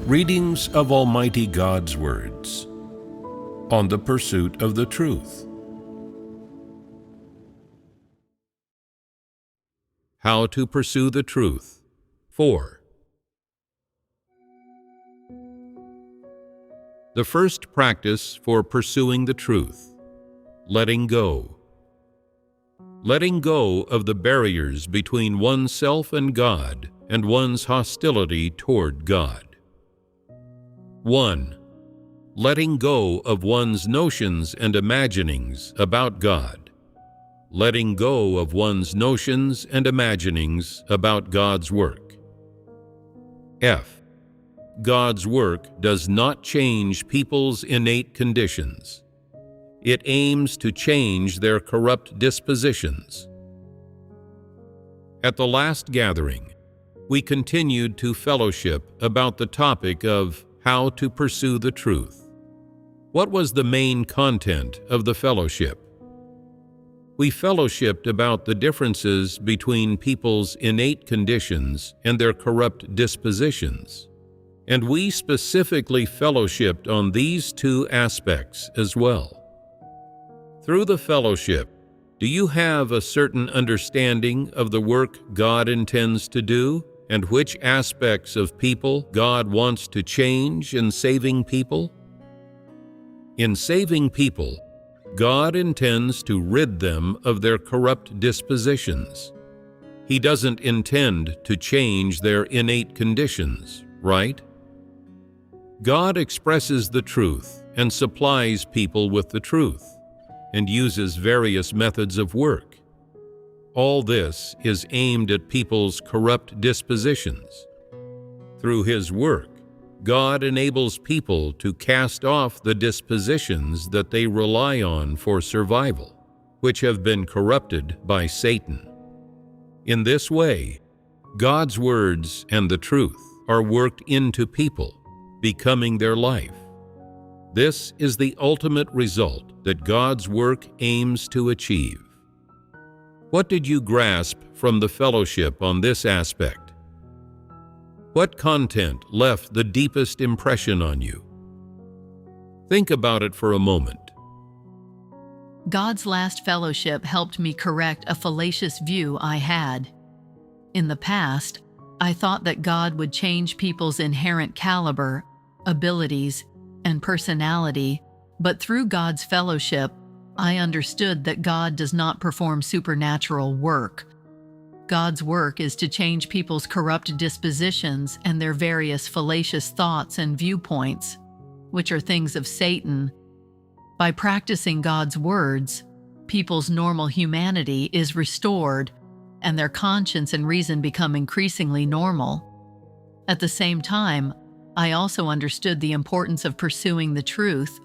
Readings of Almighty God's words on the pursuit of the truth. How to pursue the truth. 4. The first practice for pursuing the truth. Letting go. Letting go of the barriers between oneself and God and one's hostility toward God. 1. Letting go of one's notions and imaginings about God. Letting go of one's notions and imaginings about God's work. F. God's work does not change people's innate conditions. It aims to change their corrupt dispositions. At the last gathering, we continued to fellowship about the topic of how to pursue the truth. What was the main content of the fellowship? We fellowshipped about the differences between people's innate conditions and their corrupt dispositions, and we specifically fellowshipped on these two aspects as well. Through the fellowship, do you have a certain understanding of the work God intends to do and which aspects of people God wants to change in saving people? In saving people, God intends to rid them of their corrupt dispositions. He doesn't intend to change their innate conditions, right? God expresses the truth and supplies people with the truth, and uses various methods of work. All this is aimed at people's corrupt dispositions. Through His work, God enables people to cast off the dispositions that they rely on for survival, which have been corrupted by Satan. In this way, God's words and the truth are worked into people, becoming their life. This is the ultimate result that God's work aims to achieve. What did you grasp from the fellowship on this aspect? What content left the deepest impression on you? Think about it for a moment. God's last fellowship helped me correct a fallacious view I had. In the past, I thought that God would change people's inherent caliber, abilities, and personality, but through God's fellowship, I understood that God does not perform supernatural work. God's work is to change people's corrupt dispositions and their various fallacious thoughts and viewpoints, which are things of Satan. By practicing God's words, people's normal humanity is restored, and their conscience and reason become increasingly normal. At the same time, I also understood the importance of pursuing the truth.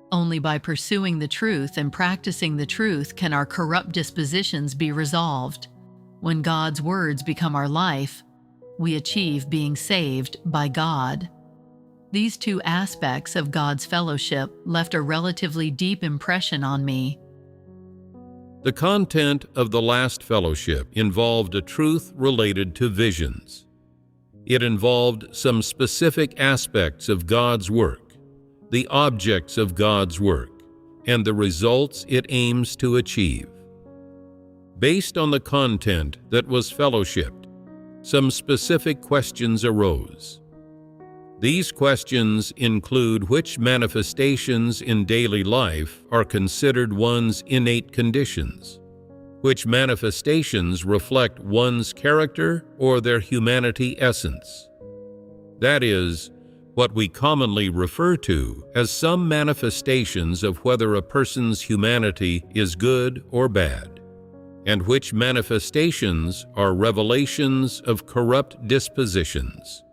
Only by pursuing the truth and practicing the truth can our corrupt dispositions be resolved. When God's words become our life, we achieve being saved by God. These two aspects of God's fellowship left a relatively deep impression on me. The content of the last fellowship involved a truth related to visions. It involved some specific aspects of God's work, the objects of God's work, and the results it aims to achieve. Based on the content that was fellowshipped, some specific questions arose. These questions include which manifestations in daily life are considered one's innate conditions, which manifestations reflect one's character or their humanity essence. That is, what we commonly refer to as some manifestations of whether a person's humanity is good or bad, and which manifestations are revelations of corrupt dispositions.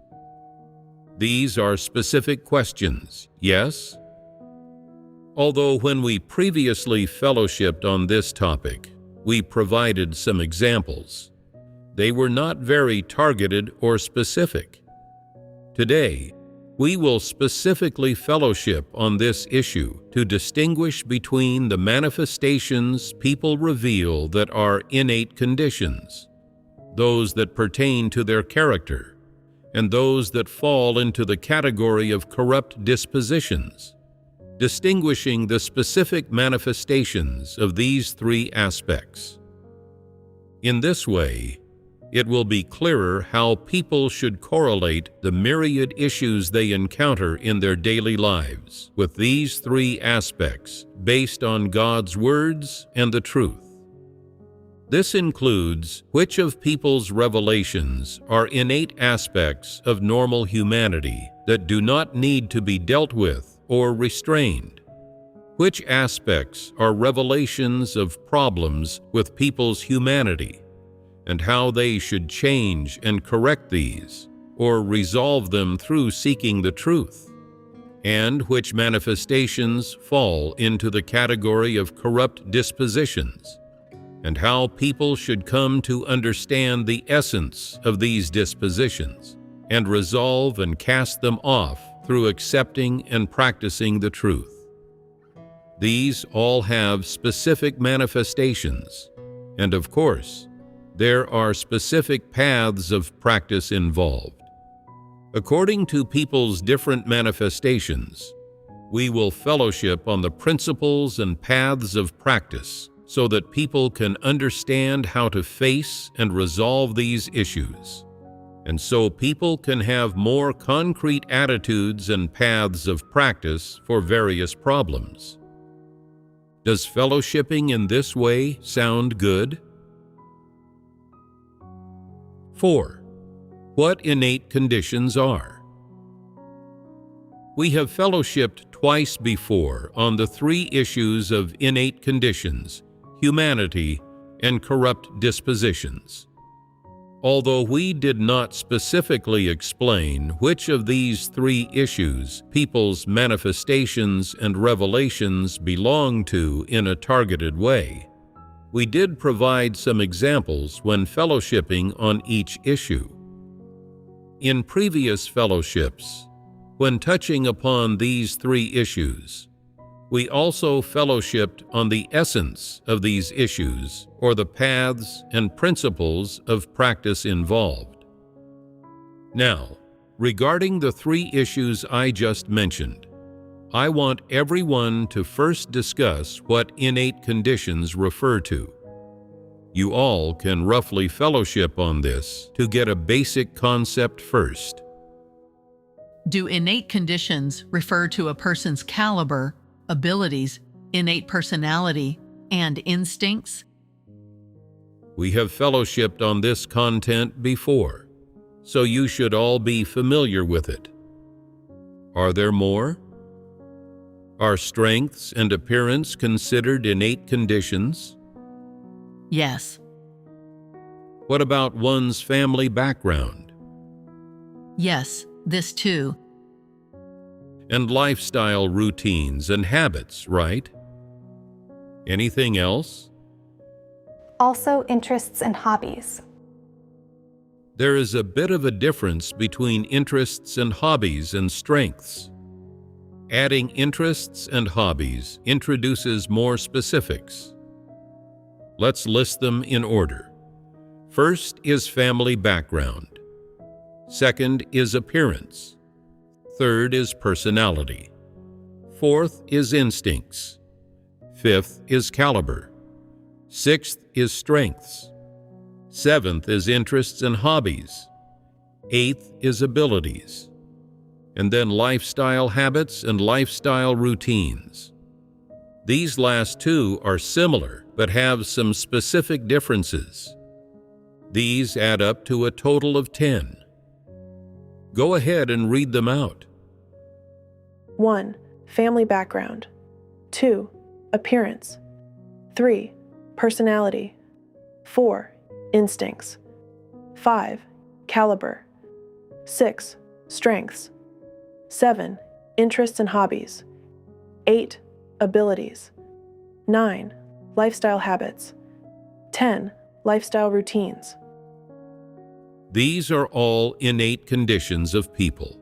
These are specific questions, yes? Although when we previously fellowshipped on this topic, we provided some examples, they were not very targeted or specific. Today, we will specifically fellowship on this issue to distinguish between the manifestations people reveal that are innate conditions, those that pertain to their character, and those that fall into the category of corrupt dispositions, distinguishing the specific manifestations of these three aspects. In this way, it will be clearer how people should correlate the myriad issues they encounter in their daily lives with these three aspects based on God's words and the truth. This includes which of people's revelations are innate aspects of normal humanity that do not need to be dealt with or restrained, which aspects are revelations of problems with people's humanity, and how they should change and correct these, or resolve them through seeking the truth, and which manifestations fall into the category of corrupt dispositions, and how people should come to understand the essence of these dispositions, and resolve and cast them off through accepting and practicing the truth. These all have specific manifestations, and of course, there are specific paths of practice involved. According to people's different manifestations, we will fellowship on the principles and paths of practice so that people can understand how to face and resolve these issues, and so people can have more concrete attitudes and paths of practice for various problems. Does fellowshipping in this way sound good? 4. What innate conditions are? We have fellowshipped twice before on the three issues of innate conditions, humanity, and corrupt dispositions. Although we did not specifically explain which of these three issues people's manifestations and revelations belong to in a targeted way, we did provide some examples when fellowshipping on each issue. In previous fellowships, when touching upon these three issues, we also fellowshipped on the essence of these issues, or the paths and principles of practice involved. Now, regarding the three issues I just mentioned, I want everyone to first discuss what innate conditions refer to. You all can roughly fellowship on this to get a basic concept first. Do innate conditions refer to a person's caliber, abilities, innate personality, and instincts? We have fellowshipped on this content before, so you should all be familiar with it. Are there more? Are strengths and appearance considered innate conditions? Yes. What about one's family background? Yes, this too. And lifestyle routines and habits, right? Anything else? Also, interests and hobbies. There is a bit of a difference between interests and hobbies and strengths. Adding interests and hobbies introduces more specifics. Let's list them in order. First is family background. Second is appearance. Third is personality. Fourth is instincts. Fifth is caliber. Sixth is strengths. Seventh is interests and hobbies. Eighth is abilities. And then lifestyle habits and lifestyle routines. These last two are similar, but have some specific differences. These add up to a total of 10. Go ahead and read them out. 1. Family background. 2. Appearance. 3. Personality. 4. Instincts. 5. Caliber. 6. Strengths. 7. Interests and hobbies. 8. Abilities. 9. Lifestyle habits. 10. Lifestyle routines. These are all innate conditions of people.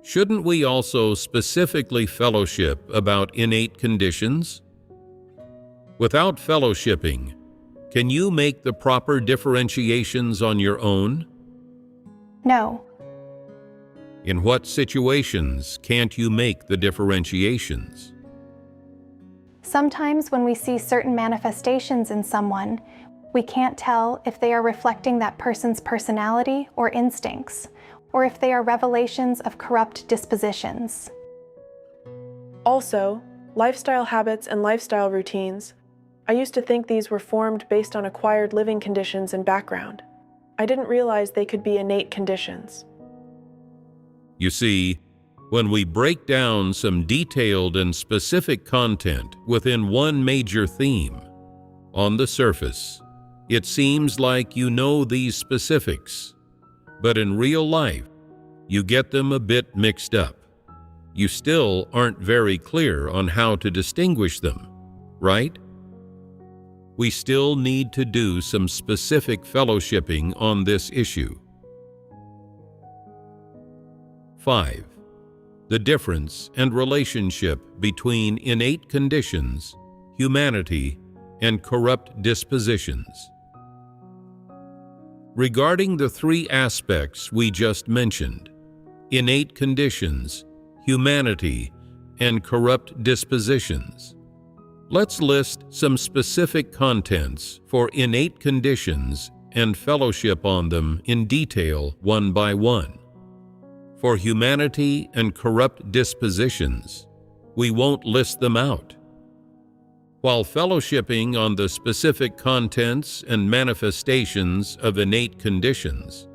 Shouldn't we also specifically fellowship about innate conditions? Without fellowshipping, can you make the proper differentiations on your own? No, In what situations can't you make the differentiations? Sometimes when we see certain manifestations in someone, we can't tell if they are reflecting that person's personality or instincts, or if they are revelations of corrupt dispositions. Also, lifestyle habits and lifestyle routines. I used to think these were formed based on acquired living conditions and background. I didn't realize they could be innate conditions. You see, when we break down some detailed and specific content within one major theme, on the surface, it seems like you know these specifics, but in real life, you get them a bit mixed up. You still aren't very clear on how to distinguish them, right? We still need to do some specific fellowshipping on this issue. 5. The difference and relationship between innate conditions, humanity, and corrupt dispositions. Regarding the three aspects we just mentioned, innate conditions, humanity, and corrupt dispositions, let's list some specific contents for innate conditions and fellowship on them in detail one by one. For humanity and corrupt dispositions, we won't list them out. While fellowshipping on the specific contents and manifestations of innate conditions,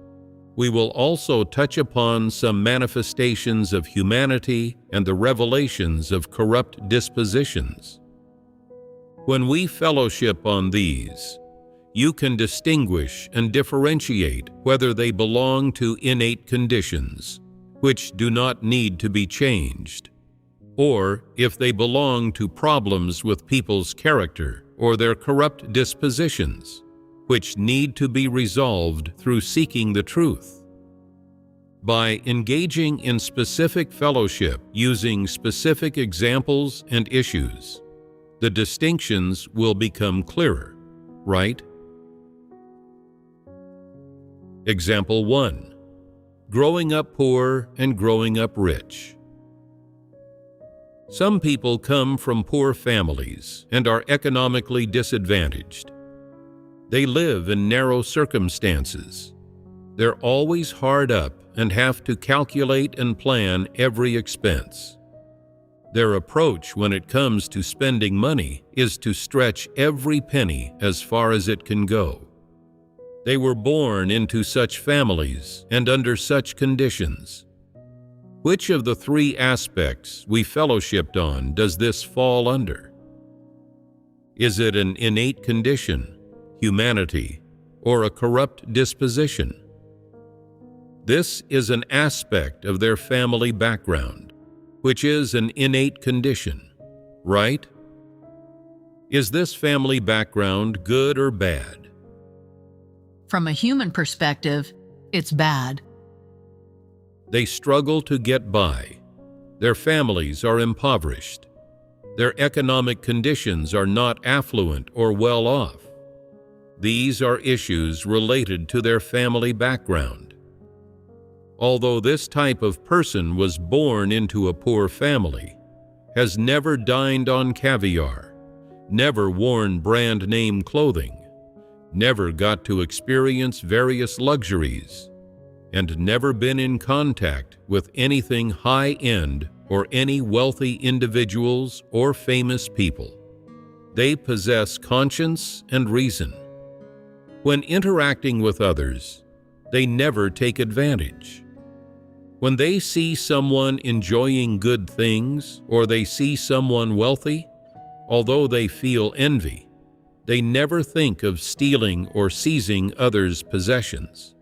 we will also touch upon some manifestations of humanity and the revelations of corrupt dispositions. When we fellowship on these, you can distinguish and differentiate whether they belong to innate conditions, which do not need to be changed, or if they belong to problems with people's character or their corrupt dispositions, which need to be resolved through seeking the truth. By engaging in specific fellowship using specific examples and issues, the distinctions will become clearer, right? Example 1. Growing up poor and growing up rich. Some people come from poor families and are economically disadvantaged. They live in narrow circumstances. They're always hard up and have to calculate and plan every expense. Their approach when it comes to spending money is to stretch every penny as far as it can go. They were born into such families and under such conditions. Which of the three aspects we fellowshipped on does this fall under? Is it an innate condition, humanity, or a corrupt disposition? This is an aspect of their family background, which is an innate condition, right? Is this family background good or bad? From a human perspective, it's bad. They struggle to get by. Their families are impoverished. Their economic conditions are not affluent or well off. These are issues related to their family background. Although this type of person was born into a poor family, has never dined on caviar, never worn brand name clothing, never got to experience various luxuries, and never been in contact with anything high-end or any wealthy individuals or famous people. They possess conscience and reason. When interacting with others, they never take advantage. When they see someone enjoying good things or they see someone wealthy, although they feel envy, they never think of stealing or seizing others' possessions.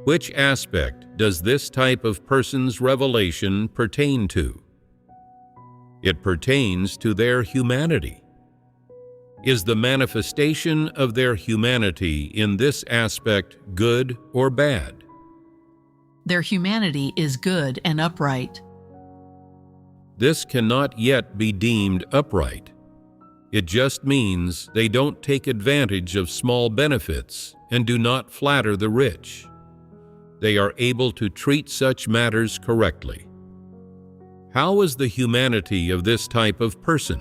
Which aspect does this type of person's revelation pertain to? It pertains to their humanity. Is the manifestation of their humanity in this aspect good or bad? Their humanity is good and upright. This cannot yet be deemed upright. It just means they don't take advantage of small benefits and do not flatter the rich. They are able to treat such matters correctly. How is the humanity of this type of person?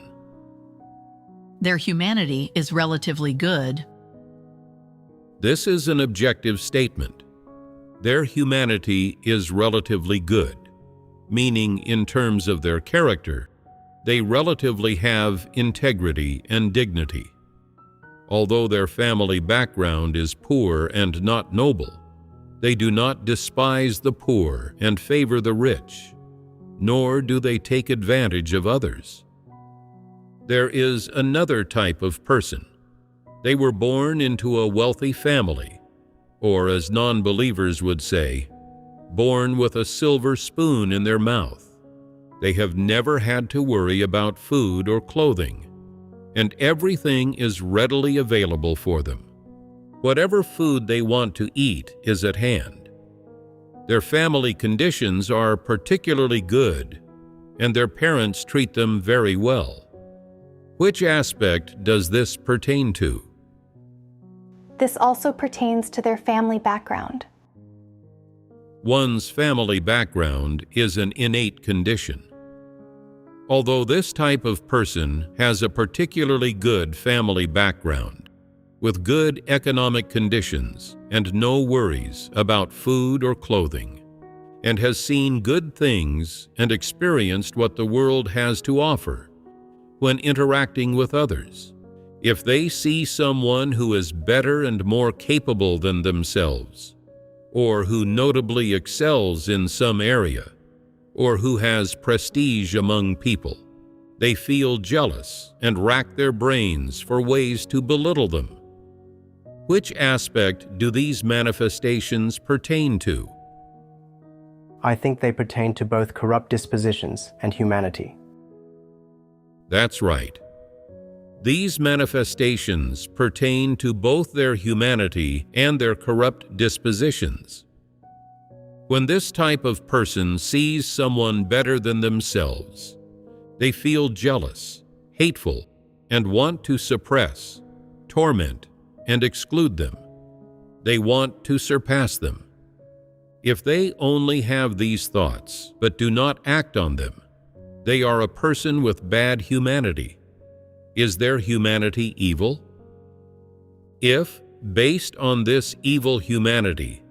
Their humanity is relatively good. This is an objective statement. Their humanity is relatively good, meaning in terms of their character, they relatively have integrity and dignity. Although their family background is poor and not noble, they do not despise the poor and favor the rich, nor do they take advantage of others. There is another type of person. They were born into a wealthy family, or as non-believers would say, born with a silver spoon in their mouth. They have never had to worry about food or clothing, and everything is readily available for them. Whatever food they want to eat is at hand. Their family conditions are particularly good, and their parents treat them very well. Which aspect does this pertain to? This also pertains to their family background. One's family background is an innate condition. Although this type of person has a particularly good family background, with good economic conditions and no worries about food or clothing, and has seen good things and experienced what the world has to offer when interacting with others, if they see someone who is better and more capable than themselves, or who notably excels in some area, or who has prestige among people, they feel jealous and rack their brains for ways to belittle them. Which aspect do these manifestations pertain to? I think they pertain to both corrupt dispositions and humanity. That's right. These manifestations pertain to both their humanity and their corrupt dispositions. When this type of person sees someone better than themselves, they feel jealous, hateful, and want to suppress, torment, and exclude them. They want to surpass them. If they only have these thoughts but do not act on them, they are a person with bad humanity. Is their humanity evil? If, based on this evil humanity,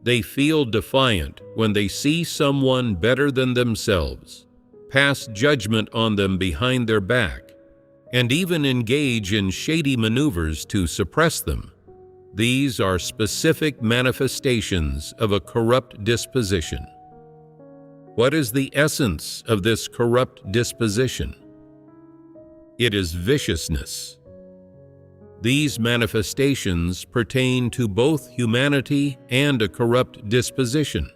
they feel defiant when they see someone better than themselves, pass judgment on them behind their back, and even engage in shady maneuvers to suppress them, these are specific manifestations of a corrupt disposition. What is the essence of this corrupt disposition? It is viciousness. These manifestations pertain to both humanity and a corrupt disposition.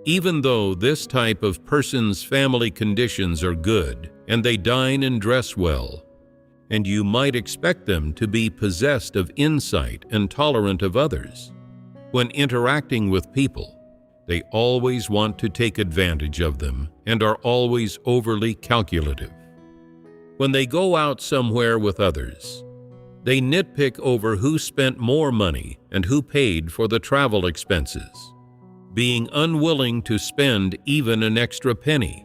Even though this type of person's family conditions are good and they dine and dress well, and you might expect them to be possessed of insight and tolerant of others, when interacting with people, they always want to take advantage of them and are always overly calculative. When they go out somewhere with others, they nitpick over who spent more money and who paid for the travel expenses, being unwilling to spend even an extra penny.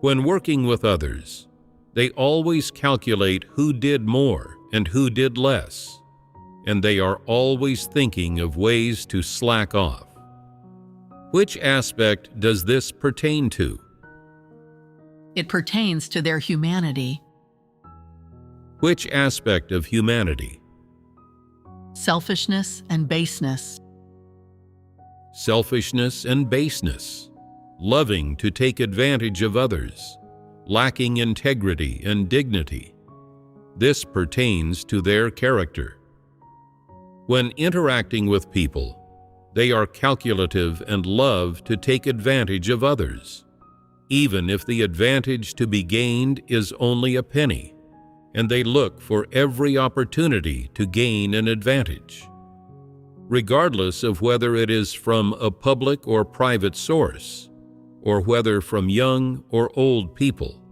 When working with others, they always calculate who did more and who did less, and they are always thinking of ways to slack off. Which aspect does this pertain to? It pertains to their humanity. Which aspect of humanity? Selfishness and baseness. Selfishness and baseness, loving to take advantage of others, lacking integrity and dignity. This pertains to their character. When interacting with people, they are calculative and love to take advantage of others, even if the advantage to be gained is only a penny, and they look for every opportunity to gain an advantage. Regardless of whether it is from a public or private source, or whether from young or old people,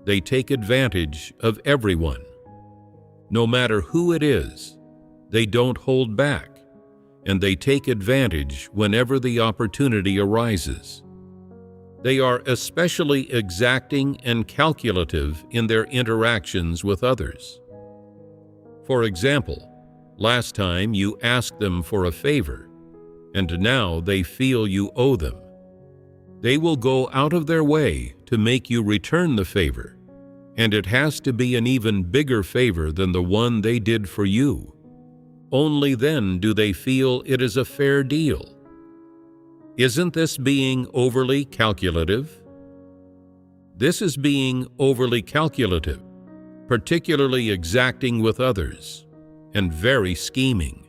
they take advantage of everyone. No matter who it is, they don't hold back, and they take advantage whenever the opportunity arises. They are especially exacting and calculative in their interactions with others. For example, last time you asked them for a favor, and now they feel you owe them. They will go out of their way to make you return the favor, and it has to be an even bigger favor than the one they did for you. Only then do they feel it is a fair deal. Isn't this being overly calculative? This is being overly calculative, particularly exacting with others, and very scheming.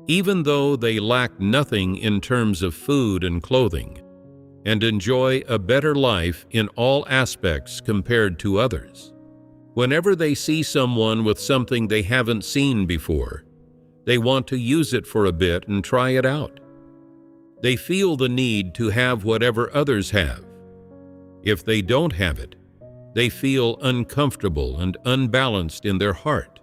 Even though they lack nothing in terms of food and clothing, and enjoy a better life in all aspects compared to others, whenever they see someone with something they haven't seen before, they want to use it for a bit and try it out. They feel the need to have whatever others have. If they don't have it, they feel uncomfortable and unbalanced in their heart,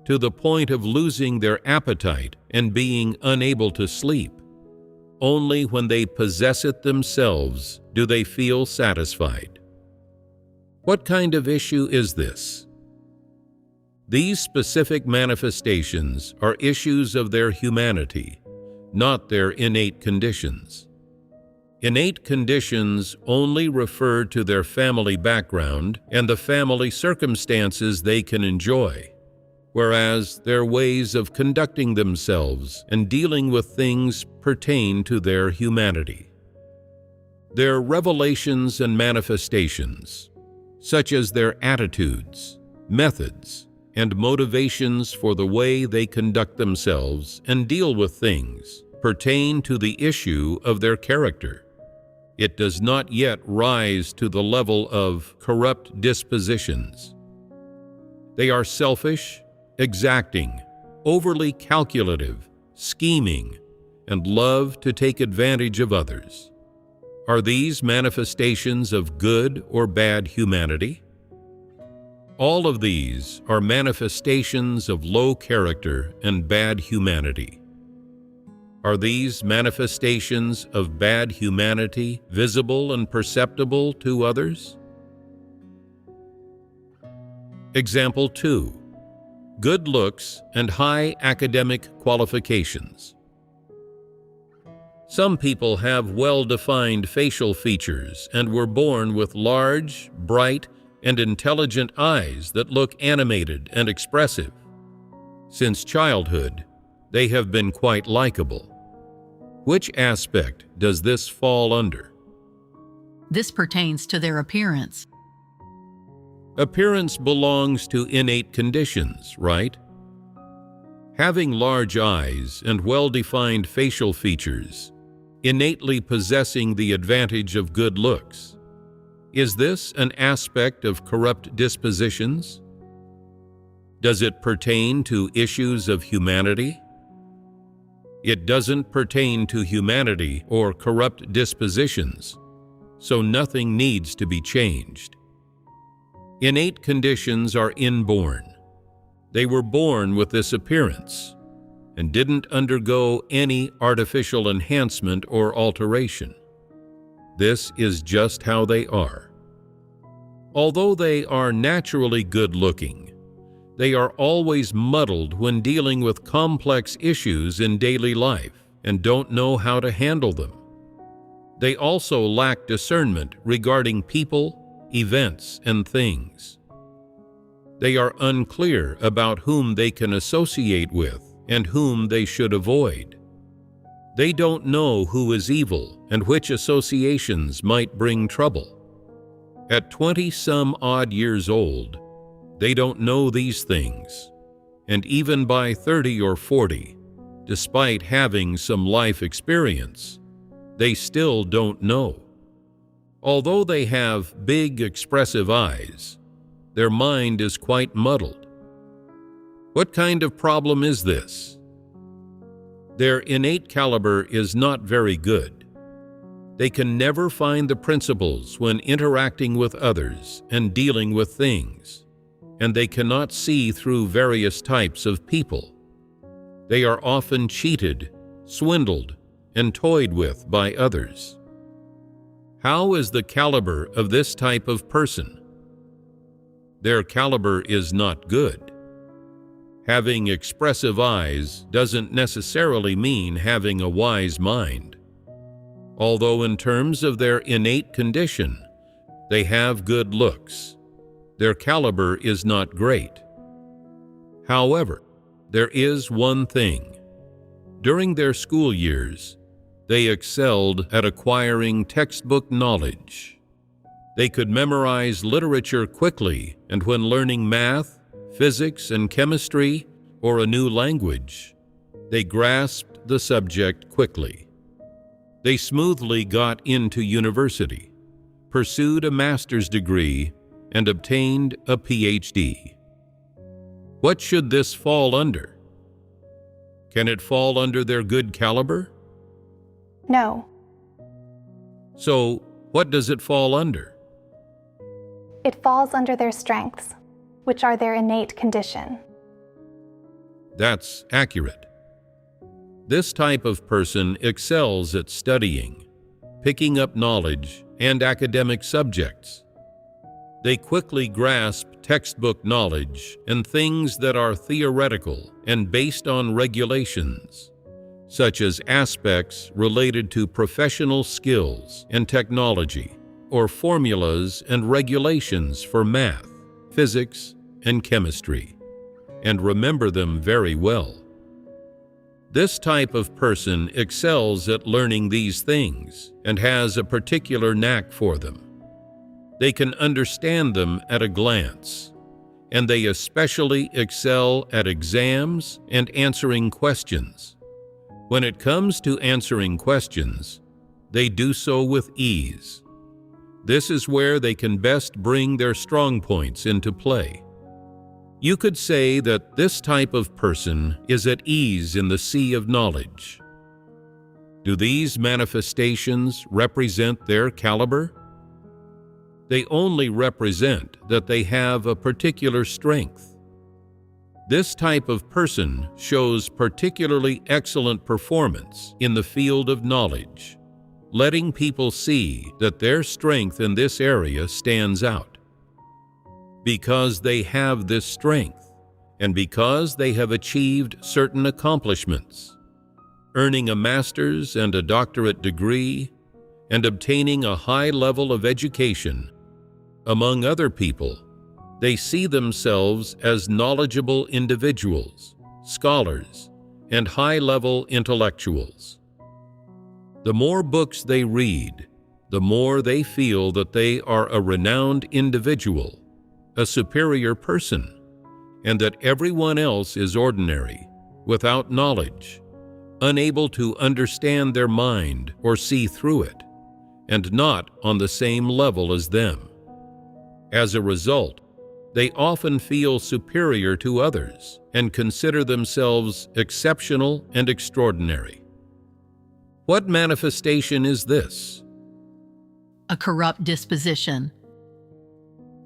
to the point of losing their appetite and being unable to sleep. Only when they possess it themselves do they feel satisfied. What kind of issue is this? These specific manifestations are issues of their humanity, not their innate conditions. Innate conditions only refer to their family background and the family circumstances they can enjoy, whereas their ways of conducting themselves and dealing with things pertain to their humanity. Their revelations and manifestations, such as their attitudes, methods, and motivations for the way they conduct themselves and deal with things, pertain to the issue of their character. It does not yet rise to the level of corrupt dispositions. They are selfish, exacting, overly calculative, scheming, and love to take advantage of others. Are these manifestations of good or bad humanity? All of these are manifestations of low character and bad humanity. Are these manifestations of bad humanity visible and perceptible to others? Example 2. Good looks and high academic qualifications. Some people have well-defined facial features and were born with large, bright, and intelligent eyes that look animated and expressive. Since childhood, they have been quite likable. Which aspect does this fall under? This pertains to their appearance. Appearance belongs to innate conditions, right? Having large eyes and well-defined facial features, innately possessing the advantage of good looks. Is this an aspect of corrupt dispositions? Does it pertain to issues of humanity? It doesn't pertain to humanity or corrupt dispositions, so nothing needs to be changed. Innate conditions are inborn. They were born with this appearance and didn't undergo any artificial enhancement or alteration. This is just how they are. Although they are naturally good-looking, they are always muddled when dealing with complex issues in daily life and don't know how to handle them. They also lack discernment regarding people, events, and things. They are unclear about whom they can associate with and whom they should avoid. They don't know who is evil and which associations might bring trouble. At 20-some-odd years old, they don't know these things, and even by 30 or 40, despite having some life experience, they still don't know. Although they have big, expressive eyes, their mind is quite muddled. What kind of problem is this? Their innate caliber is not very good. They can never find the principles when interacting with others and dealing with things, and they cannot see through various types of people. They are often cheated, swindled, and toyed with by others. How is the caliber of this type of person? Their caliber is not good. Having expressive eyes doesn't necessarily mean having a wise mind. Although in terms of their innate condition, they have good looks, their caliber is not great. However, there is one thing. During their school years, they excelled at acquiring textbook knowledge. They could memorize literature quickly, and when learning math, physics, and chemistry, or a new language, they grasped the subject quickly. They smoothly got into university, pursued a master's degree, and obtained a PhD. What should this fall under? Can it fall under their good caliber? No. So, what does it fall under? It falls under their strengths, which are their innate condition. That's accurate. This type of person excels at studying, picking up knowledge, and academic subjects. They quickly grasp textbook knowledge and things that are theoretical and based on regulations, such as aspects related to professional skills and technology, or formulas and regulations for math, physics, and chemistry, and remember them very well. This type of person excels at learning these things and has a particular knack for them. They can understand them at a glance, and they especially excel at exams and answering questions. When it comes to answering questions, they do so with ease. This is where they can best bring their strong points into play. You could say that this type of person is at ease in the sea of knowledge. Do these manifestations represent their caliber? They only represent that they have a particular strength. This type of person shows particularly excellent performance in the field of knowledge, letting people see that their strength in this area stands out. Because they have this strength, and because they have achieved certain accomplishments, earning a master's and a doctorate degree, and obtaining a high level of education, among other people, they see themselves as knowledgeable individuals, scholars, and high-level intellectuals. The more books they read, the more they feel that they are a renowned individual, a superior person, and that everyone else is ordinary, without knowledge, unable to understand their mind or see through it, and not on the same level as them. As a result, they often feel superior to others and consider themselves exceptional and extraordinary. What manifestation is this? A corrupt disposition.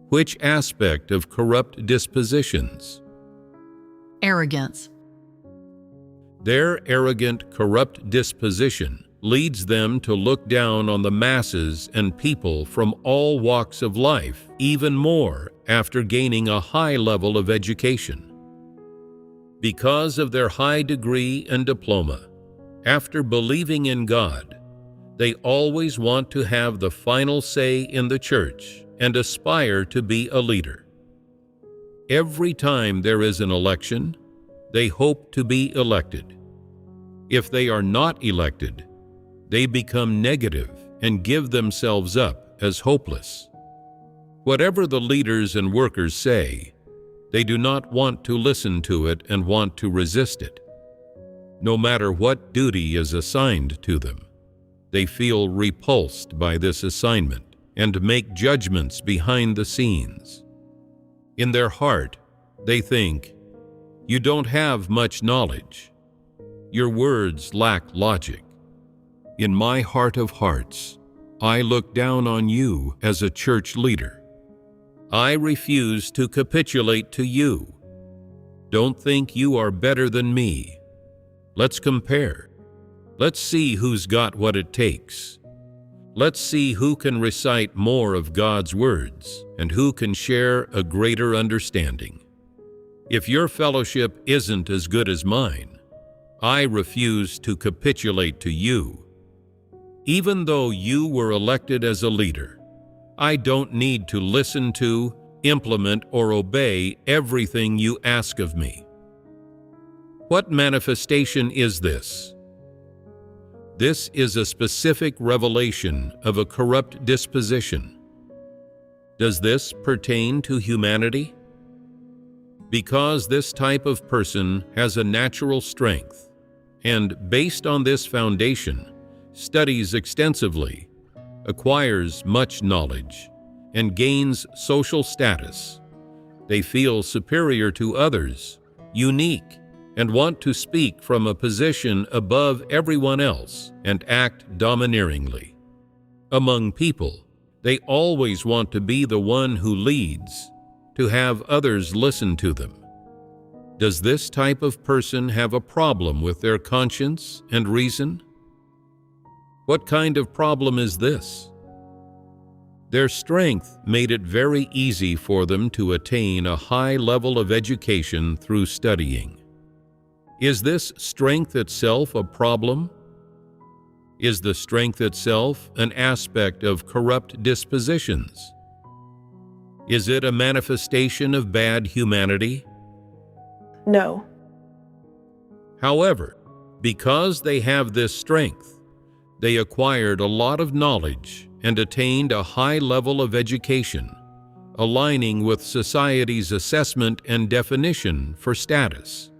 Which aspect of corrupt dispositions? Arrogance. Their arrogant, corrupt disposition leads them to look down on the masses and people from all walks of life even more after gaining a high level of education. Because of their high degree and diploma, after believing in God, they always want to have the final say in the church and aspire to be a leader. Every time there is an election, they hope to be elected. If they are not elected, they become negative and give themselves up as hopeless. Whatever the leaders and workers say, they do not want to listen to it and want to resist it. No matter what duty is assigned to them, they feel repulsed by this assignment and make judgments behind the scenes. In their heart, they think, "You don't have much knowledge. Your words lack logic. In my heart of hearts, I look down on you as a church leader. I refuse to capitulate to you. Don't think you are better than me. Let's compare. Let's see who's got what it takes. Let's see who can recite more of God's words and who can share a greater understanding. If your fellowship isn't as good as mine, I refuse to capitulate to you. Even though you were elected as a leader, I don't need to listen to, implement, or obey everything you ask of me. What manifestation is this? This is a specific revelation of a corrupt disposition. Does this pertain to humanity? Because this type of person has a natural strength, and based on this foundation, studies extensively, acquires much knowledge, and gains social status. They feel superior to others, unique, and want to speak from a position above everyone else and act domineeringly. Among people, they always want to be the one who leads, to have others listen to them. Does this type of person have a problem with their conscience and reason? What kind of problem is this? Their strength made it very easy for them to attain a high level of education through studying. Is this strength itself a problem? Is the strength itself an aspect of corrupt dispositions? Is it a manifestation of bad humanity? No. However, because they have this strength, they acquired a lot of knowledge and attained a high level of education, aligning with society's assessment and definition for status.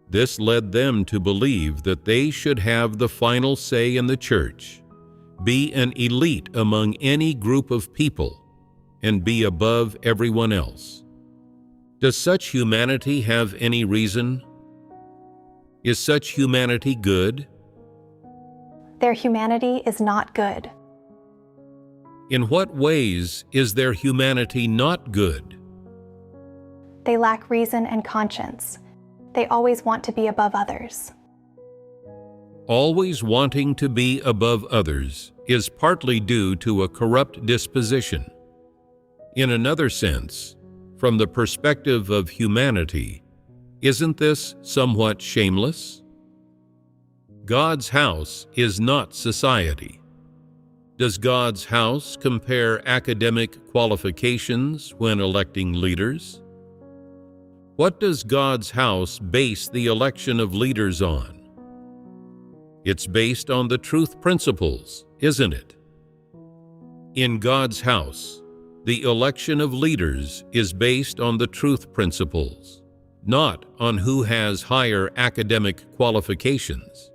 This led them to believe that they should have the final say in the church, be an elite among any group of people, and be above everyone else. Does such humanity have any reason? Is such humanity good? Their humanity is not good. In what ways is their humanity not good? They lack reason and conscience. They always want to be above others. Always wanting to be above others is partly due to a corrupt disposition. In another sense, from the perspective of humanity, isn't this somewhat shameless? God's house is not society. Does God's house compare academic qualifications when electing leaders? What does God's house base the election of leaders on? It's based on the truth principles, isn't it? In God's house, the election of leaders is based on the truth principles, not on who has higher academic qualifications.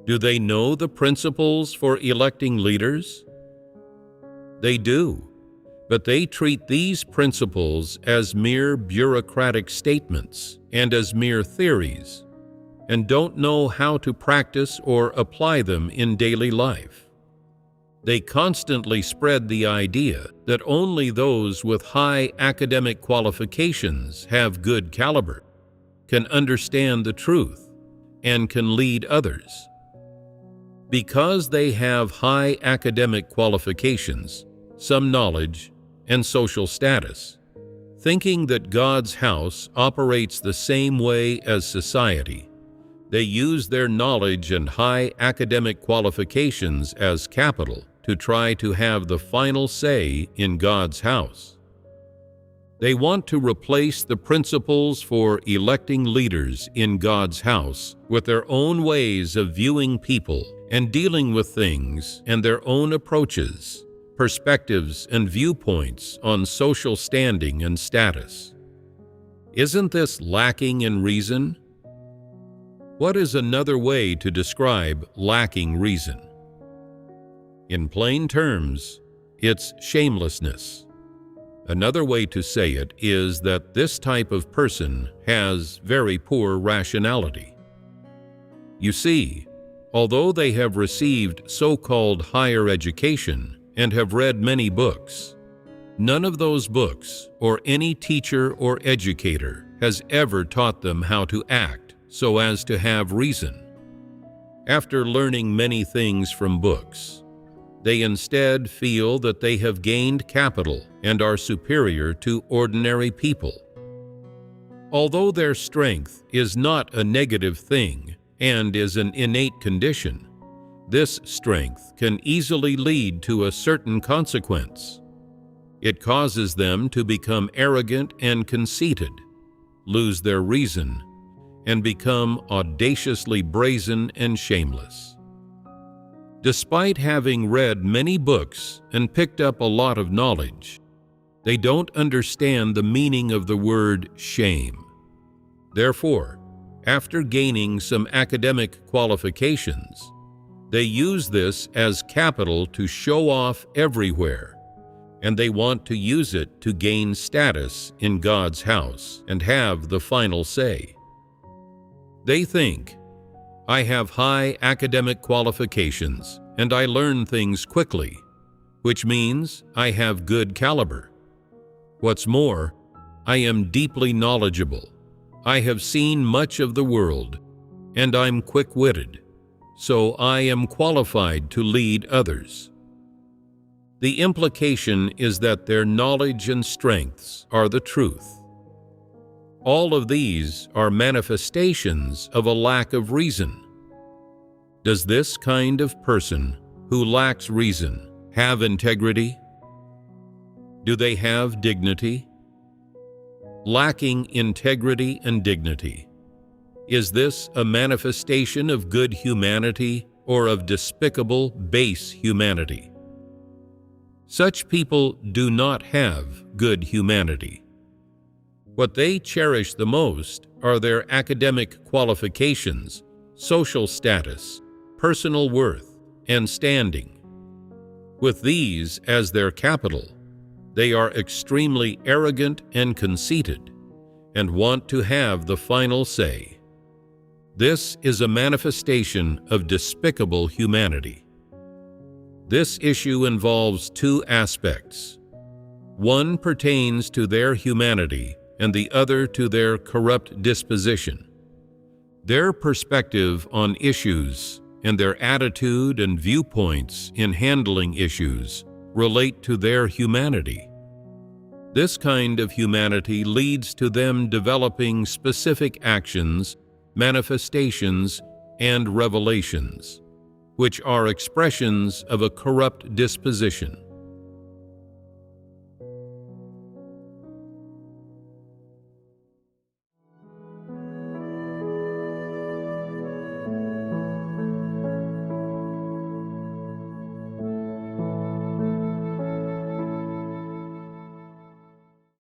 Do they know the principles for electing leaders? They do. But they treat these principles as mere bureaucratic statements and as mere theories, and don't know how to practice or apply them in daily life. They constantly spread the idea that only those with high academic qualifications have good caliber, can understand the truth, and can lead others. Because they have high academic qualifications, some knowledge, and social status, thinking that God's house operates the same way as society, they use their knowledge and high academic qualifications as capital to try to have the final say in God's house. They want to replace the principles for electing leaders in God's house with their own ways of viewing people and dealing with things and their own approaches, perspectives, and viewpoints on social standing and status. Isn't this lacking in reason? What is another way to describe lacking reason? In plain terms, it's shamelessness. Another way to say it is that this type of person has very poor rationality. You see, although they have received so-called higher education and have read many books, none of those books or any teacher or educator has ever taught them how to act, so as to have reason. After learning many things from books, they instead feel that they have gained capital and are superior to ordinary people. Although their strength is not a negative thing and is an innate condition, this strength can easily lead to a certain consequence. It causes them to become arrogant and conceited, lose their reason, and become audaciously brazen and shameless. Despite having read many books and picked up a lot of knowledge, they don't understand the meaning of the word shame. Therefore, after gaining some academic qualifications, they use this as capital to show off everywhere, and they want to use it to gain status in God's house and have the final say. They think, I have high academic qualifications and I learn things quickly, which means I have good caliber. What's more, I am deeply knowledgeable. I have seen much of the world, and I'm quick-witted, so I am qualified to lead others. The implication is that their knowledge and strengths are the truth. All of these are manifestations of a lack of reason. Does this kind of person who lacks reason have integrity? Do they have dignity? Lacking integrity and dignity, is this a manifestation of good humanity or of despicable, base humanity? Such people do not have good humanity. What they cherish the most are their academic qualifications, social status, personal worth, and standing. With these as their capital, they are extremely arrogant and conceited and want to have the final say. This is a manifestation of despicable humanity. This issue involves two aspects. One pertains to their humanity and the other to their corrupt disposition. Their perspective on issues and their attitude and viewpoints in handling issues relate to their humanity. This kind of humanity leads to them developing specific actions, manifestations, and revelations, which are expressions of a corrupt disposition.